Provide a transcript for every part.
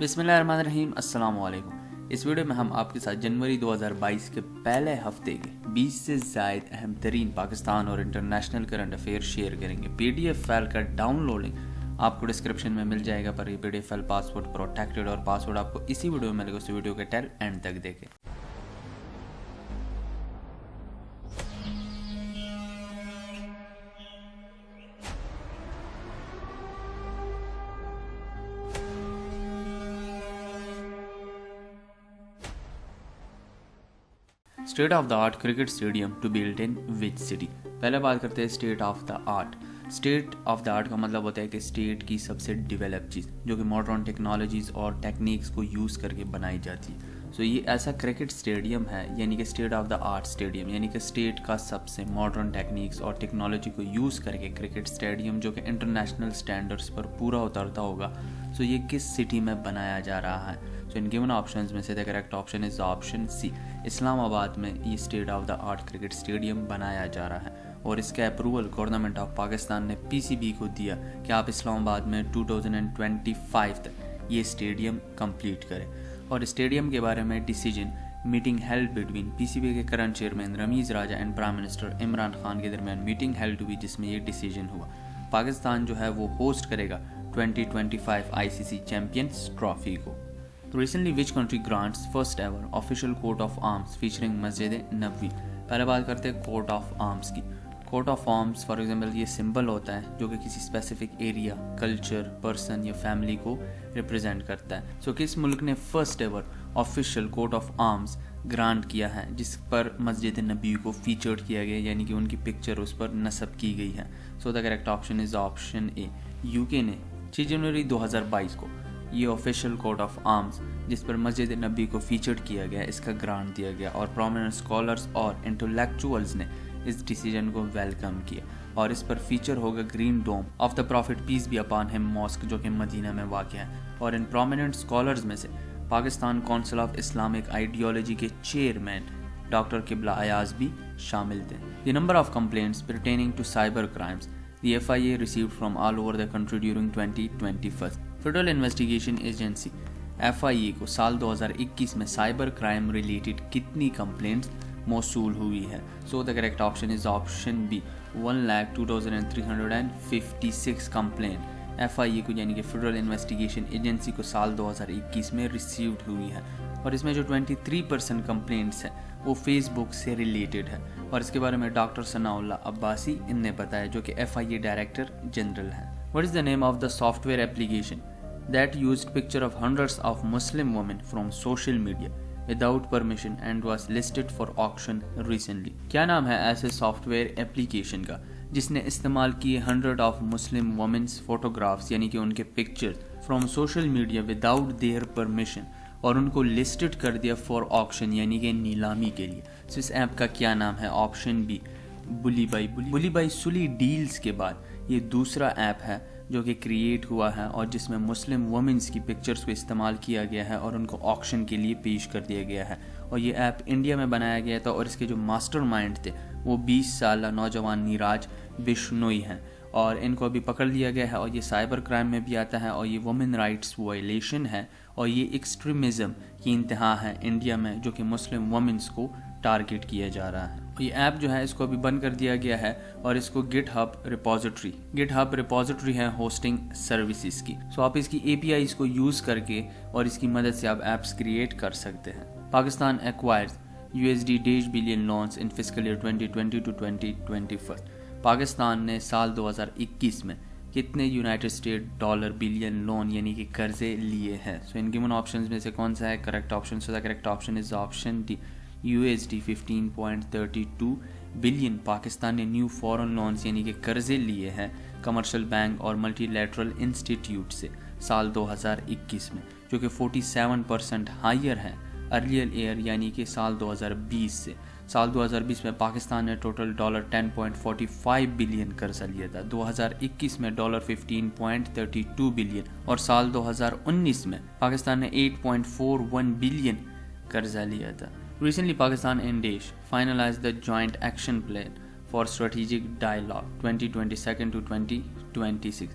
بسم اللہ الرحمن الرحیم، السلام علیکم۔ اس ویڈیو میں ہم آپ کے ساتھ جنوری 2022 کے پہلے ہفتے کے 20 سے زائد اہم ترین پاکستان اور انٹرنیشنل کرنٹ افیئر شیئر کریں گے۔ پی ڈی ایف فائل کا ڈاؤن لوڈنگ آپ کو ڈسکرپشن میں مل جائے گا، پر یہ P D F file password protected اور پاسورڈ آپ کو اسی ویڈیو میں ملے گا، اس ویڈیو کے ٹیل اینڈ تک دیکھیں۔ State of the art cricket stadium to build in which city. پہلے بات کرتے ہیں state of the art. State of the art کا مطلب ہوتا ہے کہ اسٹیٹ کی سب سے ڈیولپ چیز جو کہ ماڈرن ٹیکنالوجیز اور ٹیکنیکس کو یوز کر کے بنائی جاتی ہے۔ سو یہ ایسا کرکٹ اسٹیڈیم ہے، یعنی کہ state of the art stadium, یعنی کہ اسٹیٹ کا سب سے ماڈرن ٹیکنیکس اور ٹیکنالوجی کو یوز کر کے کرکٹ اسٹیڈیم جو کہ انٹرنیشنل اسٹینڈرڈس پر پورا اترتا ہوگا۔ سو یہ کس سٹی میں بنایا جا رہا ہے؟ سو ان گیون آپشنز میں سے the correct option is option C, Islamabad میں یہ state of the art cricket stadium بنایا جا رہا ہے، اور اس کا اپروول گورنمنٹ آف پاکستان نے پی سی بی کو دیا کہ آپ اسلام آباد میں 2025 تک یہ اسٹیڈیم کمپلیٹ کریں۔ اور اسٹیڈیم کے بارے میں decision meeting held between P C B کے current chairman Ramiz Raja and prime minister Imran Khan کے درمیان میٹنگ ہیلڈ ہوئی، جس میں یہ ڈیسیجن ہوا۔ پاکستان جو ہے وہ ہوسٹ کرے گا 2025 آئی سی سی چیمپئنز ٹرافی کو۔ Recently, which country grants first ever official coat of arms featuring Masjid Nabawi? پہلے بات کرتے ہیں کوٹ آف آرمس کی۔ Coat of arms for example یہ سمبل ہوتا ہے جو کہ کسی اسپیسیفک ایریا، کلچر، پرسن یا فیملی کو ریپرزینٹ کرتا ہے۔ سو کس ملک نے first ever official coat of arms grant کیا ہے جس پر مسجد نبوی کو فیچرڈ کیا گیا، یعنی کہ ان کی پکچر اس پر نصب کی گئی ہے؟ So the correct option is option A, U K نے 6 جنوری 2022 کو یہ آفیشیل کوٹ آف آرمز جس پر مسجد نبی کو فیچرڈ کیا گیا، اس کا گرانٹ دیا گیا، اور پرومیننٹ اسکالرز اور انٹلیکچوئلز نے اس ڈیسیجن کو ویلکم کیا، اور اس پر فیچر ہوگا green dome of the prophet peace be upon him mosque جو کہ مدینہ میں واقع ہے۔ اور ان پرومیننٹ اسکالرز میں سے Pakistan council of Islamic ideology کے چیئرمین ڈاکٹر قبلہ ایاز بھی شامل تھے۔ The number of complaints pertaining to cyber crimes the FIA received from all over the country during 2021۔ Federal investigation agency FIA کو سال 2021 میں سائبر کرائم ریلیٹڈ کتنی کمپلینٹس موصول ہوئی ہے؟ So the correct option is option B, 1,02,356 complaint FIA کو یعنی کہ فیڈرل انویسٹیگیشن ایجنسی کو سال 2021 میں ریسیوڈ ہوئی ہے، اور اس میں جو 23% کمپلینٹس ہیں وہ فیس بک سے ریلیٹڈ ہے، اور اس کے بارے میں ڈاکٹر ثناء اللہ عباسی ان نے بتایا جو کہ FIA ڈائریکٹر جنرل ہیں۔ What is the name of the software application that used picture of hundreds of Muslim women from social media without permission and was listed for auction recently؟ کیا نام ہے ایسے soft where application کا جس نے استعمال کیے 100 of Muslim women's photographs یعنی کہ ان کے pictures from social media without their permission، اور ان کو لسٹڈ کر دیا فار آکشن یعنی کہ نیلامی کے لیے؟ سو اس ایپ کا کیا نام ہے؟ آپشن بی، بلی بائی سلی ڈیلز کے بعد یہ دوسرا ایپ ہے جو کہ کریٹ ہوا ہے اور جس میں مسلم وومنس کی پکچرز کو استعمال کیا گیا ہے اور ان کو آکشن کے لیے پیش کر دیا گیا ہے، اور یہ ایپ انڈیا میں بنایا گیا تھا، اور اس کے جو ماسٹر مائنڈ تھے وہ 20 سالہ نوجوان نیراج بشنوئی ہیں، اور ان کو ابھی پکڑ لیا گیا ہے، اور یہ سائبر کرائم میں بھی آتا ہے، اور یہ وومن رائٹس وائلیشن ہے، اور یہ ایکسٹریمزم کی انتہا ہے انڈیا میں جو کہ مسلم وومنس کو ٹارگٹ کیا جا رہا ہے۔ یہ ایپ جو ہے اس کو ابھی بند کر دیا گیا ہے، اور اس کو گٹ ہب ریپوزیٹری ہے ہوسٹنگ سروسز کی۔ سو آپ اس کی APIs کو یوز کر کے اور اس کی مدد سے آپ ایپس کریٹ کر سکتے ہیں۔ Pakistan acquires $1 billion loans in fiscal year 2020 to 2021۔ Pakistan نے سال 2021 میں کتنے United State dollar billion loan یعنی کہ قرضے لیے ہیں؟ سو ان گیون آپشنز میں سے کون سا ہے correct option? So the correct option is option D, $15.32 billion Pakistan نے نیو فورن لونز یعنی کہ قرضے لیے ہیں کمرشل بینک اور ملٹی لیٹرل انسٹیٹیوٹ سے سال 2021 میں، جو کہ 47% ہائر ہے ارلیئر ایئر یعنی کہ سال 2020 سے۔ سال 2020 میں پاکستان نے ٹوٹل $10.45 بلین قرضہ لیا تھا، 2021 میں $15.32 بلین، اور سال 2019 میں پاکستان نے 8.41 بلین قرضہ لیا تھا۔ Recently, Pakistan and Desh finalized the joint action plan for strategic dialogue 2022 to 2026۔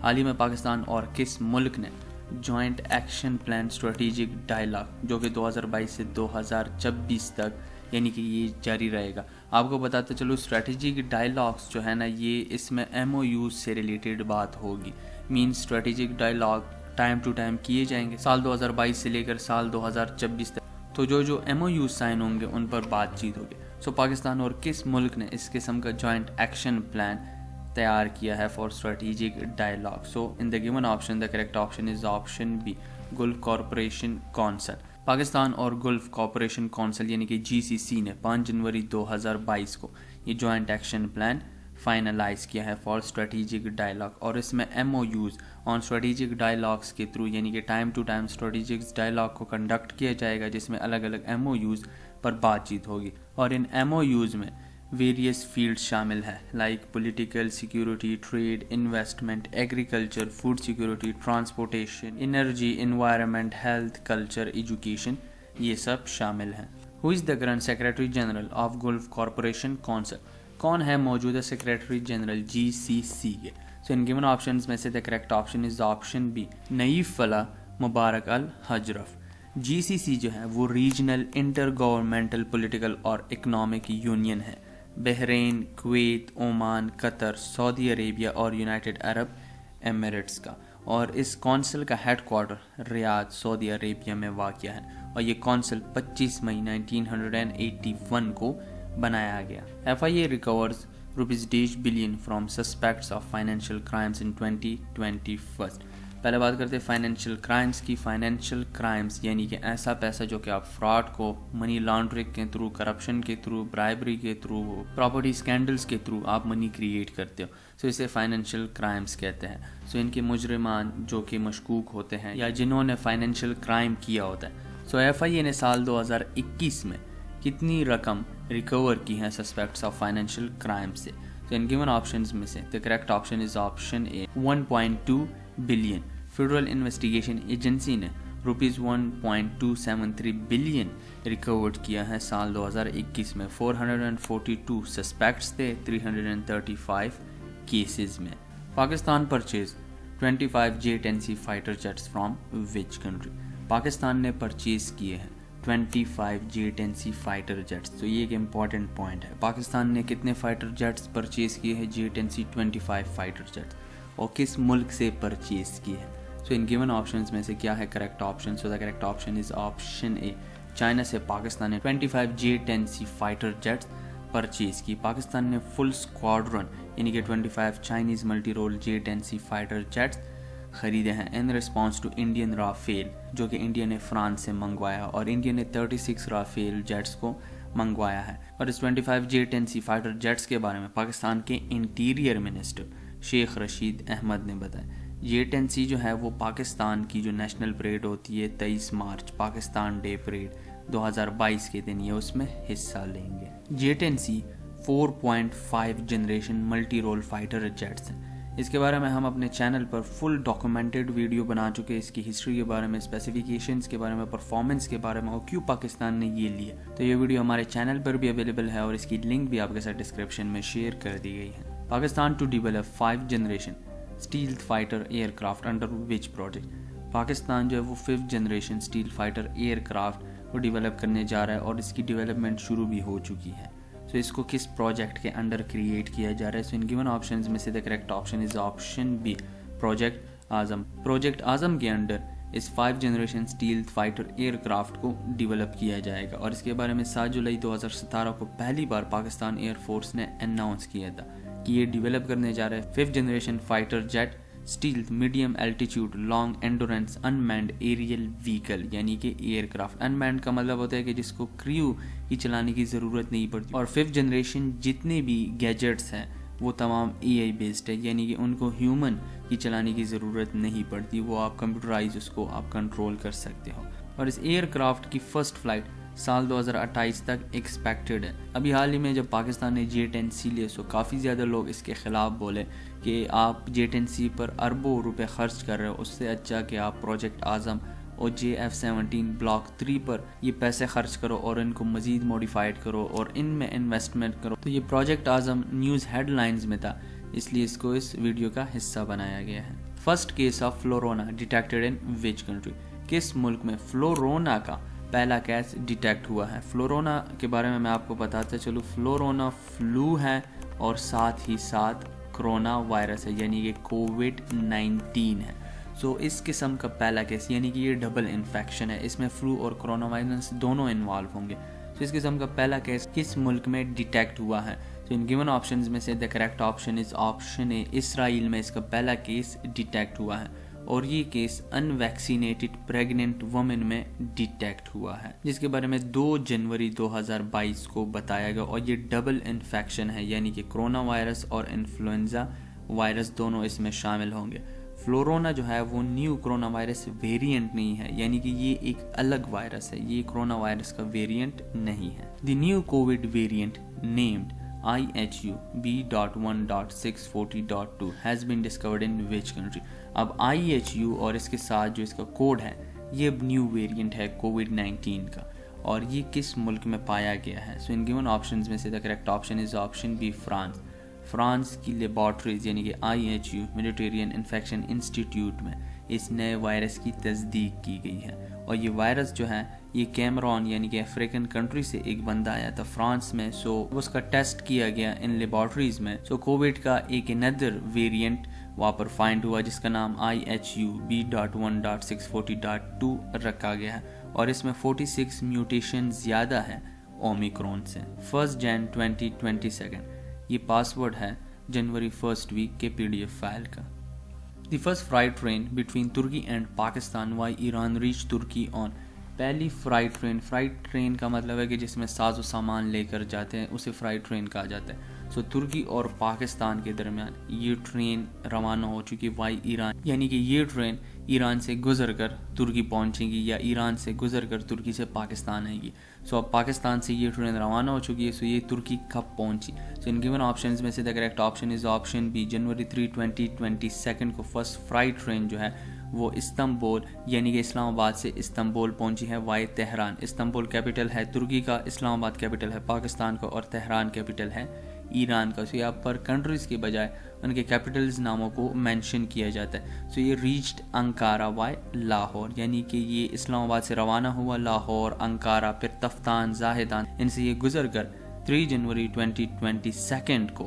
حال ہی میں پاکستان اور کس ملک نے joint action plan strategic dialogue जो कि 2022 से 2026 तक यानी कि ये जारी रहेगा। आपको बताते चलो स्ट्रेटेजिक डायलॉग्स जो है ना ये इसमें MOUs से रिलेटेड बात होगी। Means strategic dialogue time to time किए जाएंगे साल 2022 से लेकर साल 2026 तक। तो जो MOUs साइन होंगे उन पर बातचीत होगी। सो पाकिस्तान और किस मुल्क ने इस किस्म का जॉइंट एक्शन प्लान तैयार किया है for strategic dialogue? So in the given option the correct option is option B, Gulf Corporation Council. Pakistan और गल्फ कॉरपोरेशन काउंसिल यानी कि GCC ने 5 जनवरी 2022 को ये जॉइंट एक्शन प्लान फाइनलाइज किया है फॉर स्ट्रेटेजिक डायलॉग, और इसमें MOUs ऑन स्ट्रेटेजिक डायलॉग्स के थ्रू यानी कि time to time strategic dialogue को कंडक्ट किया जाएगा जिसमें अलग अलग MOUs पर बातचीत होगी। और इन MOUs में वेरियस फील्ड शामिल है like political, security, trade, investment, agriculture, food security, transportation, energy, environment, health, culture, education, ये सब शामिल हैं। Who is the current secretary general of gulf Corporation council? कौन है मौजूदा सेक्रेटरी जनरल GCC के? सो इन गिवन ऑप्शंस में से the correct option is option B, Nayef Falah Mubarak Al Hajraf. GCC जो है वो रीजनल इंटर गवर्नमेंटल पॉलिटिकल और इकोनॉमिक यूनियन है Bahrain, Kuwait, Oman, Qatar, Saudi Arabia और यूनाइटेड अरब एमिरेट्स का, और इस कौंसिल का headquarter Riyadh Saudi Arabia में वाक़या है, और ये कौंसिल 25 मई 1981 को बनाया गया। FIA recovers ₹1 billion from suspects of financial crimes इन 2021। पहले बात करते हैं फाइनेंशियल क्राइम्स की। फाइनेंशियल क्राइम्स यानी कि ऐसा पैसा जो कि आप फ्रॉड को मनी लॉन्ड्रिंग के थ्रू, करप्शन के थ्रू, ब्राइबरी के थ्रू, प्रॉपर्टी स्कैंडल्स के थ्रू आप मनी क्रिएट करते हो, सो इसे फाइनेंशियल क्राइम्स कहते हैं। सो इनके मुजरिमान जो कि मशकूक होते हैं या जिन्होंने फाइनेंशियल क्राइम किया होता है। सो FIA ने साल 2021 में कितनी रकम रिकवर की है सस्पेक्ट्स ऑफ फाइनेंशियल क्राइम से? तो इन गिवन ऑप्शंस में से the correct option is option A, 1.2 billion. Federal investigation agency ने ₹1.273 बिलियन रिकवर्ड किया है साल 2021 में। 442 सस्पेक्ट्स थे 335 केसेस में। Pakistan purchase 25 J-10C fighter jets from which country? Pakistan ने परचेज किए हैं 25 J-10C फाइटर जेट्स। तो ये एक इम्पॉर्टेंट पॉइंट है। पाकिस्तान ने कितने फाइटर जेट्स परचेज किए हैं? J-10C 25 fighter jets. और किस मुल्क से परचेज किए हैं? सो इन गिवन ऑप्शंस में से क्या है correct option? So the correct option is option A, China से पाकिस्तान ने 25 J-10C फाइटर जेट्स परचेज की। पाकिस्तान ने फुल स्क्वाड्रन यानी कि 25 Chinese multi role J-10C fighter jets खरीदे हैं in response to Indian Rafale जो कि इंडिया ने फ्रांस से मंगवाया, और इंडिया ने 36 राफेल जेट्स को मंगवाया है। और इस 25 J-10C फाइटर जेट्स के बारे में पाकिस्तान के इंटीरियर मिनिस्टर शेख रशीद अहमद ने बताया। J-10C जो है वो पाकिस्तान की जो नेशनल परेड होती है 23 मार्च पाकिस्तान डे परेड 2022 के दिन ये उसमें हिस्सा लेंगे। J-10C 4.5 generation multi role fighter jets हैं। इसके बारे में हम अपने चैनल पर फुल डॉक्यूमेंटेड वीडियो बना चुके हैं, इसकी हिस्ट्री के बारे में, स्पेसिफिकेशंस के बारे में, परफॉर्मेंस के बारे में और क्यों पाकिस्तान ने ये लिया। तो ये वीडियो हमारे चैनल पर भी अवेलेबल है और इसकी लिंक भी आपके साथ डिस्क्रिप्शन में शेयर कर दी गई है। Pakistan to develop 5 generation stealth fighter aircraft under which project? Pakistan जो है वो 5th generation steel fighter aircraft को डेवलप करने जा रहा है और इसकी डेवलपमेंट शुरू भी हो चुकी है। सो इसको किस प्रोजेक्ट के अंडर क्रिएट किया जा रहा है? सो इन गिवन ऑप्शंस में से the correct option is option B, project Azm. Project Azm के अंडर इस 5 जनरेशन स्टील फाइटर एयरक्राफ्ट को डेवलप किया जाएगा, और इसके बारे में 7 जुलाई 2017 को पहली बार पाकिस्तान एयरफोर्स ने अनाउंस किया था कि ये डेवलप करने जा रहे हैं 5th generation fighter jet steel medium altitude long endurance unmanned aerial vehicle यानी कि एयरक्राफ्ट। अनमैन्ड का मतलब होता है कि जिसको क्रू की चलाने की ज़रूरत नहीं पड़ती, और 5th जनरेशन जितने भी गैजेट्स हैं वो तमाम AI बेस्ड है यानी कि उनको ह्यूमन की चलाने की ज़रूरत नहीं पड़ती, वो आप कंप्यूटराइज उसको आप कंट्रोल कर सकते हो। और इस एयरक्राफ्ट की फ़र्स्ट फ्लाइट साल 2028 तक एक्सपेक्टेड है। अभी हाल ही में जब पाकिस्तान ने J-10C लिए सो काफ़ी ज़्यादा लोग इसके ख़िलाफ़ बोले कि आप J-10C पर अरबों रुपए खर्च कर रहे हो, उससे अच्छा कि आप प्रोजेक्ट आज़म और JF-17 ब्लॉक 3 पर ये पैसे खर्च करो और इनको मज़ीद मॉडिफाइड करो और इनमें इन्वेस्टमेंट करो। तो ये प्रोजेक्ट आज़म न्यूज़ हेडलाइंस में था, इसलिए इसको इस वीडियो का हिस्सा बनाया गया है। First case of flurona detected in which country, किस मुल्क में फ्लोरोना का पहला केस डिटेक्ट हुआ है। फ्लोरोना के बारे में मैं आपको बताता चलूँ, फ्लोरोना फ्लू है और साथ ही साथ कोरोना वायरस है, यानी कि कोविड-19 है। सो इस किस्म का पहला केस, यानी कि ये डबल इन्फेक्शन है, इसमें फ्लू और कोरोना वायरस दोनों इन्वॉल्व होंगे। तो इस किस्म का पहला केस किस मुल्क में डिटेक्ट हुआ है। तो इन गिवन ऑप्शंस में से the correct option is option A, Israel में इसका पहला केस डिटेक्ट हुआ है और ये केस अनवैक्सीनेटेड प्रेग्नेंट वुमेन में डिटेक्ट हुआ है, जिसके बारे में 2 जनवरी 2022 को बताया गया। और ये डबल इन्फेक्शन है, यानी कि कोरोना वायरस और इन्फ्लुएंजा वायरस दोनों इसमें शामिल होंगे। फ्लोरोना जो है वो न्यू कोरोना वायरस वेरिएंट नहीं है, यानी कि ये एक अलग वायरस है, ये कोरोना वायरस का वेरिएंट नहीं है। The new Covid variant named IHU B.1.640.2 has been discovered in which country। अब IHU और इसके साथ जो इसका कोड है ये न्यू वेरिएंट है कोविड-19 का, और ये किस मुल्क में पाया गया है। सो इन गिवन ऑप्शंस में से the correct option is option B, France. France की लेबॉर्ट्रीज यानी कि IHU मेडिटेरियन इन्फेक्शन इंस्टीट्यूट में इस नए वायरस की तस्दीक की गई है। और ये वायरस जो है ये कैमरून यानी कि अफ्रीकन कंट्री से एक बंदा आया था फ्रांस में, सो उसका टेस्ट किया गया इन लेबॉर्ट्रीज में। सो कोविड का एक अनदर वेरिएंट वहाँ पर फाइंड हुआ जिसका नाम IHU B.1.640.2 रखा गया है, और इसमें 46 म्यूटेशन ज़्यादा है ओमिक्रॉन से। 1 जनवरी 2022 ये पासवर्ड है जनवरी 1 वीक के PDF फाइल का। The first freight train between Turkey and Pakistan why Iran reached Turkey on। पहली फ्राइट ट्रेन का मतलब है कि जिसमें साजो सामान लेकर जाते हैं उसे फ्राइट ट्रेन कहा जाता है। सो तुर्की और पाकिस्तान के दरमियान ये ट्रेन रवाना हो चुकी वाई ईरान, यानी कि ये ट्रेन ईरान से गुजर कर तुर्की पहुंचेगी या ईरान से गुजर कर तुर्की से पाकिस्तान आएगी। सो अब पाकिस्तान से ये ट्रेन रवाना हो चुकी है। सो ये तुर्की कब पहुंची। सो इन गिवन ऑप्शंस में से the correct option is option B, जनवरी 3, 2022 को फर्स्ट फ्राइट ट्रेन जो है वो इस्तांबुल यानी कि इस्लामाबाद से इस्तांबुल पहुंची है वाई तेहरान। इस्तांबुल कैपिटल है तुर्की का, इस्लामाबाद कैपिटल है पाकिस्तान का, और तेहरान कैपिटल है ईरान का। सो यहाँ पर कंट्रीज़ के बजाय उनके कैपिटल्स नामों को मेंशन किया जाता है। सो ये रीच्ड अंकारा वाई लाहौर, यानी कि ये इस्लामाबाद से रवाना हुआ लाहौर, अंकारा, फिर तफ्तान, जाहिदान, इनसे ये गुजर कर 3 जनवरी 2022 को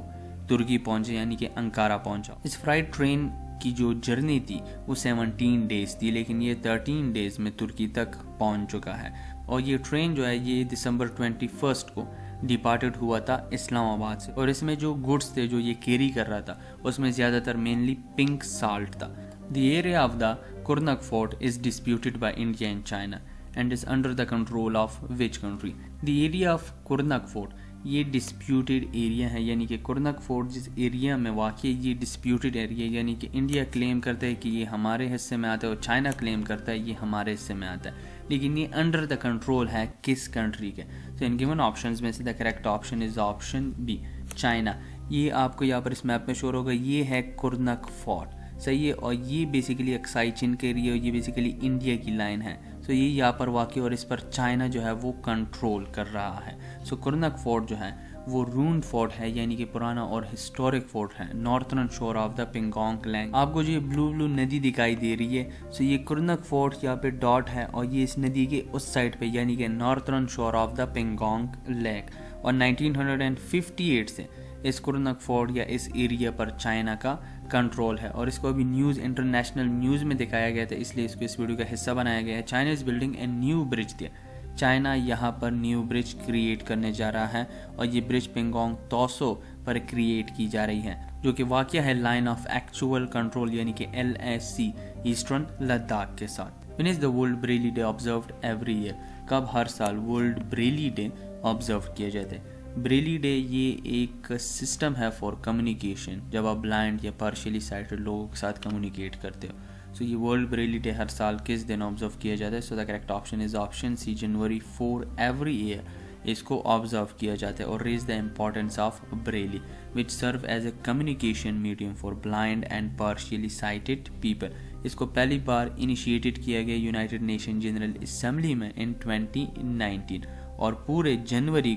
तुर्की पहुंचे यानी कि अंकारा पहुंचा। इस फ्राइट ट्रेन की जो जर्नी थी वो 17 डेज थी, लेकिन ये 13 डेज में तुर्की तक पहुंच चुका है। और ये ट्रेन जो है ये दिसंबर 21 को डिपार्टेड हुआ था इस्लामाबाद से, और इसमें जो गुड्स थे जो ये कैरी कर रहा था उसमें ज़्यादातर मेनली पिंक साल्ट था। The area of the Kurnak fort is disputed by India and China and is under the control of which country. The area of Kurnak fort ये डिस्प्यूटेड एरिया है, यानी कि कुर्नक फोर्ट जिस एरिया में वाक़ है ये डिस्प्यूटेड एरिया, यानी कि इंडिया क्लेम करता है कि ये हमारे हिस्से में आता है और चाइना क्लेम करता है ये हमारे हिस्से में आता है, लेकिन ये अंडर द कंट्रोल है किस कंट्री के। तो इन गिवन ऑप्शंस में से the correct option is option B, China. ये आपको यहाँ पर इस मैप में शो होगा, ये है कुर्नक फोर्ट, सही है। और ये बेसिकली अक्साई चीन के एरिया, ये बेसिकली इंडिया की लाइन है। सो ये यहाँ पर वाक़ और इस पर चाइना जो है वो कंट्रोल कर रहा है। सो कुर्नक फोर्ट जो है वो रून फोर्ट है, यानी कि पुराना और हिस्टोरिक फोर्ट है नॉर्थर्न शोर ऑफ द पेंगोंग लैंग। आपको जो ये ब्लू नदी दिखाई दे रही है, सो ये कुर्नक फोर्ट यहाँ पे डॉट है और ये इस नदी के उस साइड पे यानी कि नॉर्थर्न शोर ऑफ द पेंगोंग लेक। और 1958 से इस कुर्नक फोर्ट या इस एरिया पर चाइना का कंट्रोल है, और इसको अभी न्यूज़ इंटरनेशनल न्यूज़ में दिखाया गया था, इसलिए इसको इस वीडियो का हिस्सा बनाया गया है। China is building a new bridge दिया, चाइना यहाँ पर न्यू ब्रिज क्रिएट करने जा रहा है, और ये ब्रिज पेंगोंग तोसो पर क्रिएट की जा रही है, जो कि वाक़या है लाइन ऑफ एक्चुअल कंट्रोल यानी कि LAC ईस्टर्न लद्दाख के साथ। When is the world Braille day observed every year, कब हर साल वर्ल्ड ब्रेली डे ऑब्जर्व किया जाता है। ब्रेली डे ये एक सिस्टम है फॉर कम्युनिकेशन, जब आप ब्लाइंड या पार्शियली साइटेड लोगों के साथ कम्युनिकेट करते हो। सो ये वर्ल्ड ब्रेली डे हर साल किस दिन ऑब्जर्व किया जाता है। So the correct option is option C, January 4 every year इसको ऑब्जर्व किया जाता है। और raise the importance of Braille which serve as a communication medium for blind and partially sighted people. इसको पहली बार इनिशिएटेड किया गया यूनाइटेड नेशन जनरल असेंबली में इन 2019, और पूरे जनवरी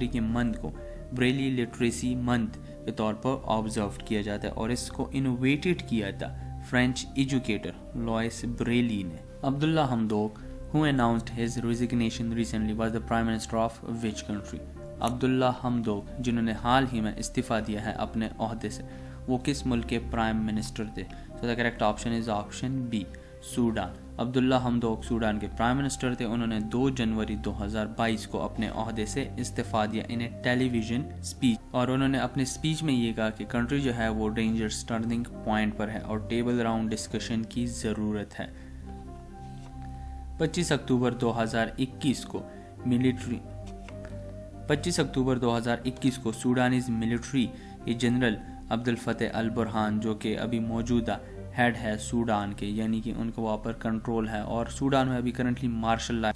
के मंथ को ब्रेली लिटरेसी मंथ के तौर पर ऑब्जर्व किया जाता है। और इसको इनोवेटेड किया था फ्रेंच एजुकेटर लॉइस ब्रेली ने। Abdullah हमदोक who announced his resignation recently was the prime minister of which country? Abdullah हमदोक जिन्होंने हाल ही में इस्तीफ़ा दिया है अपने ओहदे से, वो किस मुल्क के प्राइम मिनिस्टर थे? So the correct option is option B, Sudan. Abdalla Hamdok Sudan के प्राइम मिनिस्टर थे। उन्होंने 2 जनवरी 2022 को अपने ओहदे से इस्तीफ़ा दिया इन ए टेलीविज़न स्पीच, और उन्होंने अपने स्पीच में ये कहा कि कंट्री जो है वो डेंजरस टर्निंग पॉइंट पर है और टेबल राउंड डिस्कशन की ज़रूरत है। 25 अक्टूबर 2021 को सूडानीज मिलिट्री के जनरल अब्दुल फतेह अल बुरहान, जो कि अभी मौजूदा हेड है सूडान के, यानी कि उनको वहाँ पर कंट्रोल है, और सूडान में अभी करंटली मार्शल लॉ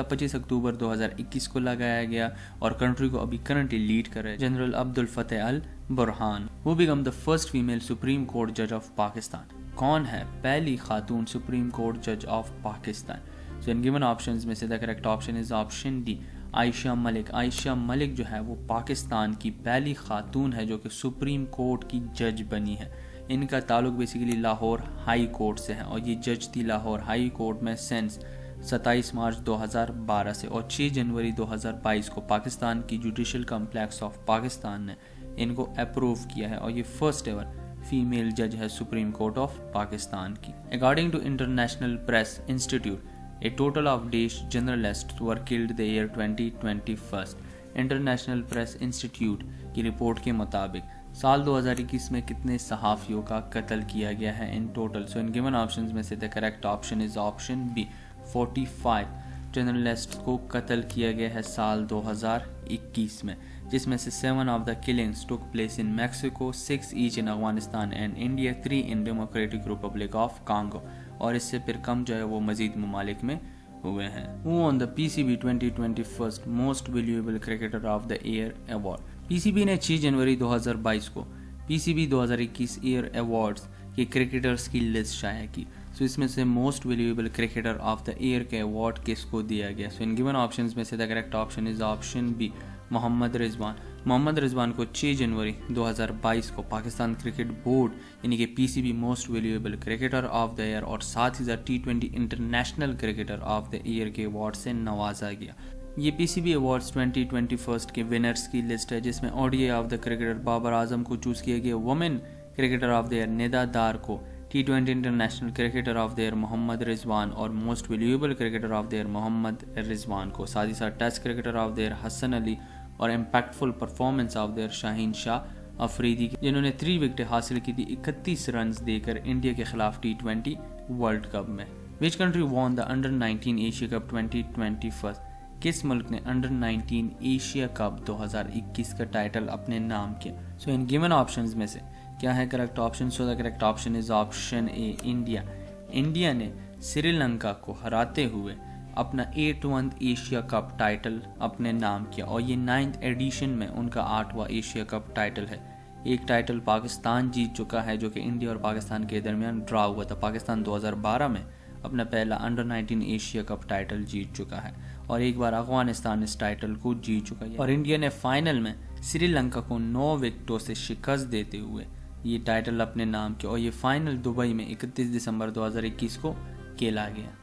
25 अक्टूबर 2021 को लगाया गया और कंट्री को अभी करंटली लीड कर रहे जनरल अब्दुल फतेह अल बुरहान। वो become the first female supreme court जज ऑफ पाकिस्तान। कौन है पहली खातून सुप्रीम कोर्ट जज of Pakistan? So in given options में से the correct option is option D, Ayesha Malik. Ayesha Malik जो है वो पाकिस्तान की पहली खातून है जो कि सुप्रीम कोर्ट की जज बनी है। इनका ताल्लुक बेसिकली लाहौर हाई कोर्ट से है और ये जज थी लाहौर हाई कोर्ट में सिंस 27 मार्च 2012 से, और 6 जनवरी 2022 को पाकिस्तान की जुडिशल कम्प्लेक्स ऑफ पाकिस्तान ने इनको अप्रूव किया है और ये फर्स्ट एवर फीमेल जज है सुप्रीम कोर्ट ऑफ पाकिस्तान की। According to International Press Institute, A total of Daesh journalists were killed the year 2021। International Press institute की रिपोर्ट के मुताबिक साल 2021 में कितने सहाफ़ियों का कत्ल किया गया है in total? So in given options में से the correct option is option B, 45 journalists को कत्ल किया गया है साल 2021 में, जिसमें से 7 of the killings took place in Mexico, 6 each in Afghanistan and India, 3 in democratic Republic of Congo, और इससे फिर कम जो है वो मजीद ममालिक में हुए हैं। Who won the PCB 2021 most valuable cricketer of the year award? PCB ने 6 जनवरी 2022 को PCB 2021 ईयर अवार्ड्स के क्रिकेटर्स की लिस्ट शाया की। सो इसमें से most valuable cricketer of the year के अवार्ड किसको दिया गया? सो इन गिवन ऑप्शंस में से the correct option is option B, Mohammad Rizwan. Mohammad Rizwan को 6 जनवरी 2022 को पाकिस्तान क्रिकेट बोर्ड यानी कि PCB most valuable cricketer of the year और साथ ही साथ T20 international cricketer of the year के अवार्ड से नवाजा गया। ये PCB अवार्ड्स 2021 के विनर्स की लिस्ट है, जिसमें ODI of the cricketer Babar Azam को चूज़ किया गया, women cricketer of the year Nida Dar को, T20 international cricketer of the year Mohammad Rizwan और most valuable cricketer of the year Mohammad Rizwan को, साथ ही साथ test cricketer of the year Hasan Ali और impactful performance of the year Shaheen Shah Afridi, जिन्होंने 3 विकेटें हासिल की थी 31 रन्स देकर इंडिया के खिलाफ T20 वर्ल्ड कप में। Which country won the under 19 Asia cup 2021? किस मुल्क ने अंडर 19 एशिया कप 2021 का टाइटल अपने नाम किया? सो इन गिवन ऑप्शंस में से क्या है correct option? So the correct option is option A, India. India ने श्रीलंका को हराते हुए अपना 8वां एशिया कप टाइटल अपने नाम किया और ये 9th एडिशन में उनका 8वां एशिया कप टाइटल है। एक टाइटल पाकिस्तान जीत चुका है जो कि इंडिया और पाकिस्तान के दरमियान ड्रा हुआ था। पाकिस्तान 2012 में अपना पहला अंडर 19 एशिया कप टाइटल जीत चुका है और एक बार अफगानिस्तान इस टाइटल को जीत चुका है, और इंडिया ने फाइनल में श्रीलंका को 9 विकेटों से शिकस्त देते हुए ये टाइटल अपने नाम किया और ये फाइनल दुबई में 31 दिसंबर 2021 को खेला गया।